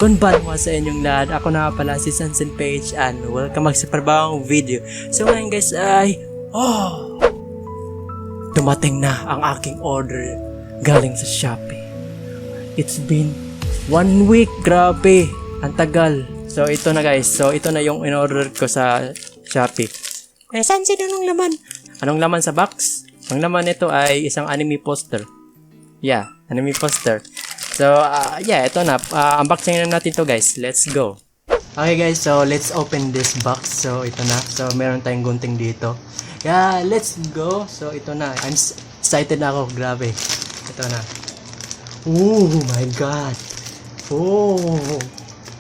Konbanwa sa inyong lahat. Ako na pala si Sansen Page and welcome sa panibagong video. So ngayon guys ay dumating na ang aking order galing sa Shopee. It's been 1 week, grabe, ang tagal. So ito na guys, so ito na yung in-order ko sa Shopee. Sansen, anong laman? Anong laman sa box? Ang laman nito ay isang anime poster. Yeah, anime poster. So, ito na. Unboxing na natin to guys. Let's go. Okay guys, so let's open this box. So, ito na. So, meron tayong gunting dito. Yeah, let's go. So, ito na. I'm excited na ako. Grabe. Ito na. Oh my God. Oh.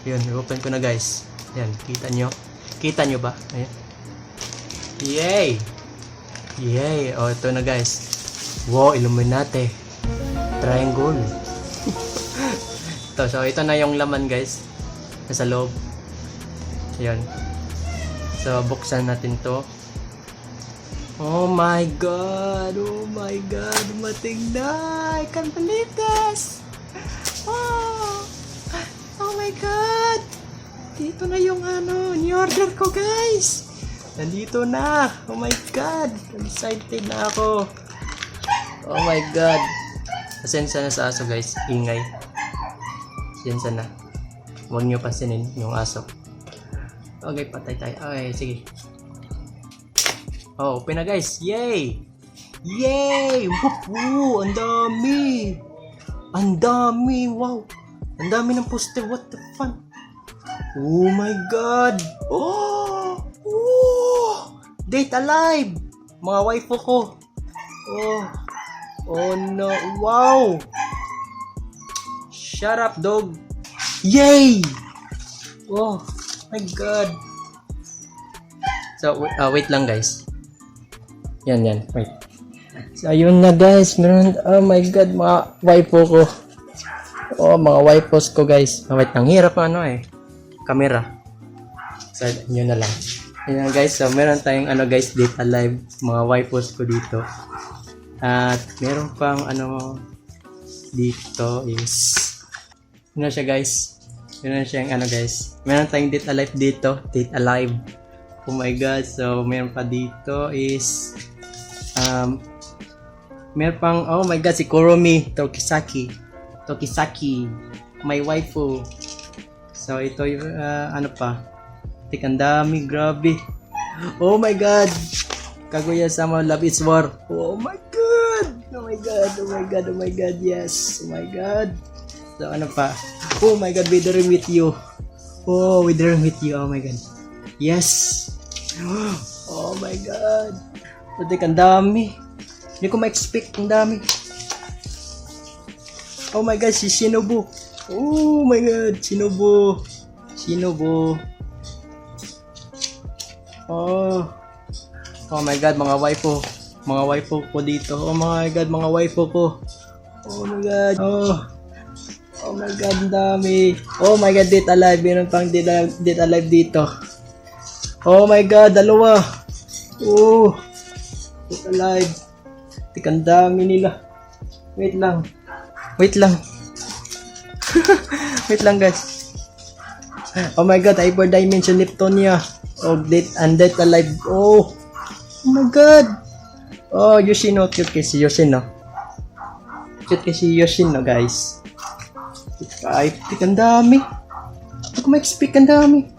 Yun, open ko na guys. Yan, kita nyo. Kita nyo ba? Ayan. Yay! Yay! Oh, ito na guys. Wow, Illuminati. Triangle. So ito na yung laman guys. Nasa loob. Ayan. So, buksan natin to. Oh my God! Oh my God! Dumating na! I can't believe this! Oh! Oh my God! Dito na yung ni-order ko guys! Nandito na! Oh my God! Excited na ako! Oh my God! Pasensya na sa aso guys, ingay. Pasensya na. Huwag nyo pasinin yung aso. Okay, patay tayo. Okay, sige. Oh, open na guys. Yay! Yay! Woo! Ang dami! Ang dami! Wow! Ang dami ng poster. What the fun? Oh my God! Oh! Oh! Date alive! Mga waifu ko. Oh! Oh no, wow! Shut up, dog! Yay! Oh my God! So, wait lang guys. Yan, wait. So, ayun na guys. Meron, oh my God, mga waifu ko. Oh, mga waifus ko guys. Oh, wait, ang hirap camera. So, yun na lang. Ayan guys, so meron tayong guys, date alive. Mga waifus ko dito. At meron pang dito is siya guys. Meron siyang guys. Meron tayong date alive dito, date alive. Oh my God. So meron pa dito is meron pang oh my God si Kurumi Tokisaki, my waifu. So ito yung pa. Ang dami, grabe. Oh my God. Kaguya-sama Love is War. Oh my God! Oh my God! Oh my God! Oh my God! Yes! Oh my God! So pa? Oh my God! We dream with you. Oh, we dream with you. Oh my God! Yes! Oh my God! Pati ang dami. Hindi ko ma-expect. Ang dami. Oh my God! Si Shinobu. Oh my God! Shinobu. Oh my God, mga waifu ko dito. Oh my God, mga waifu ko. Oh my God. Oh my God, ang dami. Oh my God, date alive. Meron pang date alive dito. Oh my God, dalawa. Oh, date alive. Ang dami nila. Wait lang. Wait lang guys. Oh my God, Hyperdimension Neptunia. Oh, date alive. Oh my God. Oh, Yoshino. Cute kasi Yoshino. Guys. Ay, ang dami. Hindi ko ma-expect, ang dami.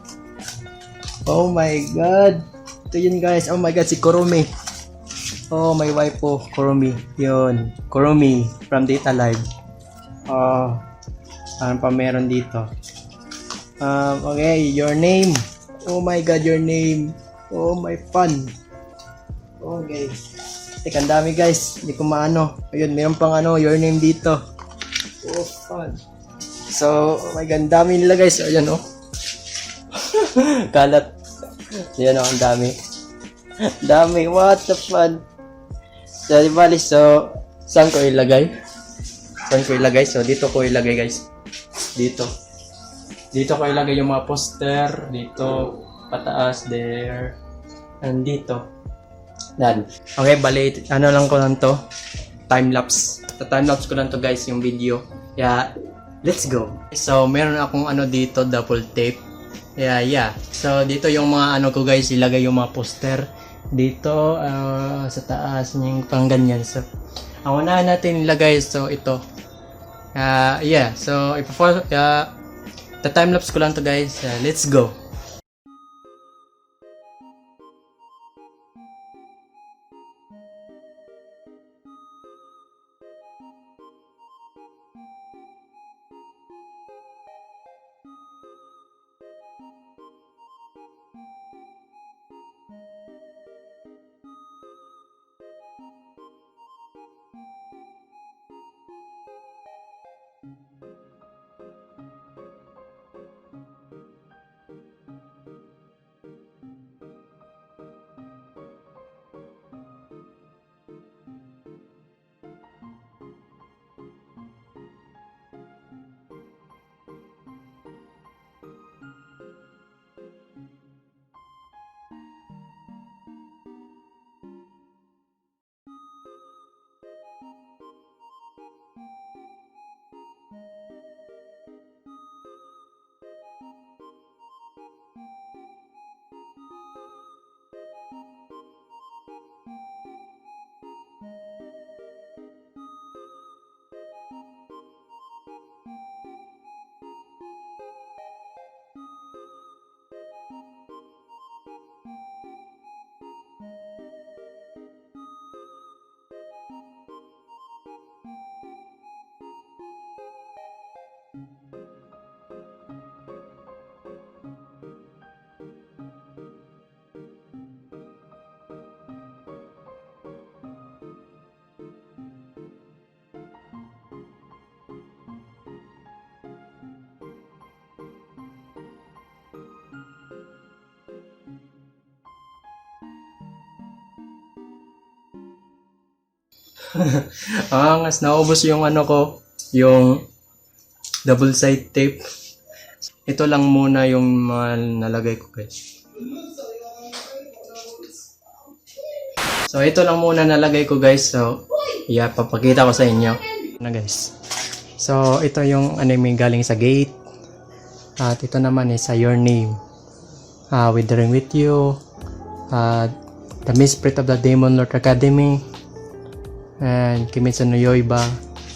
Oh my God. Ito yun guys. Oh my God, si Kurumi. Oh, my wife po, Kurumi. Yun. Kurumi from Date Alive. Oh, ano pa meron dito? Okay, your name. Oh my God, your name. Oh, my fun. Okay. Teka, ang dami guys. Hindi ko maano. Ayun, meron pang your name dito. Oh, fun. So, oh my God, ang dami nila guys. Ayan, oh. Kalat. Ayan, oh, ang dami. Dami. What the fun. So, bali, so, saan ko ilagay? So, dito ko ilagay guys. Dito ko ilagay yung mga poster. Dito, pataas, there. And dito. Yan. Okay, bali, lang ko lang to. Time-lapse. Sa time-lapse ko lang to guys, yung video. Kaya, let's go. So, meron akong ano dito, double tape. Yeah. So, dito yung mga ano ko guys, ilagay yung mga poster. Dito, sa taas, yung pang ganyan. So, ang unahan natin ilagay, so ito. So, time-lapse ko lang to guys. Let's go. Angas, naubos yung ano ko, yung double side tape. Ito lang muna yung mga nalagay ko guys. So ito lang muna nalagay ko guys. So papakita ko sa inyo na guys. So ito yung anime galing sa gate. At ito naman is Your Name. Withering with You. The Mystery of the Demon Lord Academy. And Kimetsu no Yaiba,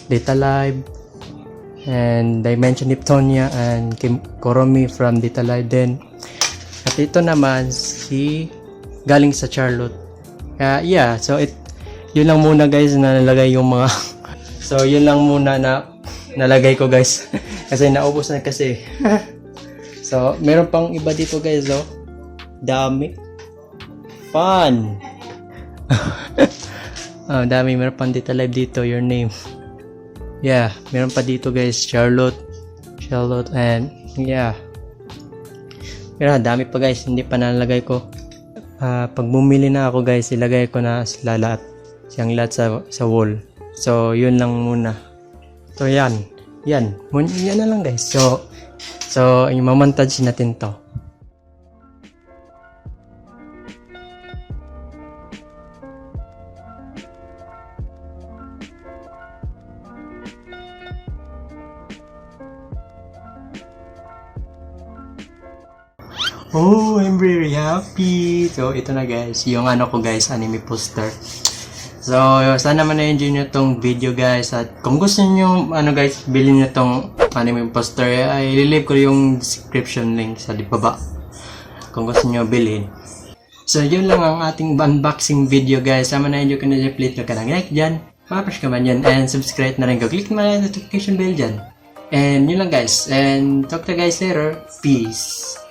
Data Live, and Dimension Neptunia, and Koromi from Data Live din. At ito naman si galing sa Charlotte. So yun lang muna guys na nalagay yung mga so yun lang muna na nalagay ko guys kasi naubos na kasi. So meron pang iba dito guys, dami fun. Dami, meron pang Data Live dito, Your Name. Meron pa dito guys, Charlotte, and dami pa guys, hindi pa nalagay ko. Pag bumili na ako guys, ilagay ko na sila lahat sa wall. So yun lang muna. So yan na lang guys. So i-montage natin to. Oh, I'm very happy. So, ito na guys, yung ano ko guys, anime poster. So, sana man na-enjoy nyo tong video guys. At kung gusto nyo, guys, bilhin nyo tong anime poster, ay ililip ko yung description link sa baba. Kung gusto nyo bilhin. So, yun lang ang ating unboxing video guys. Sama na-enjoy ko na dyan, please ka ng like dyan. Ma-press ka man yan. And subscribe na rin ko. Click na yung notification bell dyan. And yun lang guys. And talk to guys later. Peace.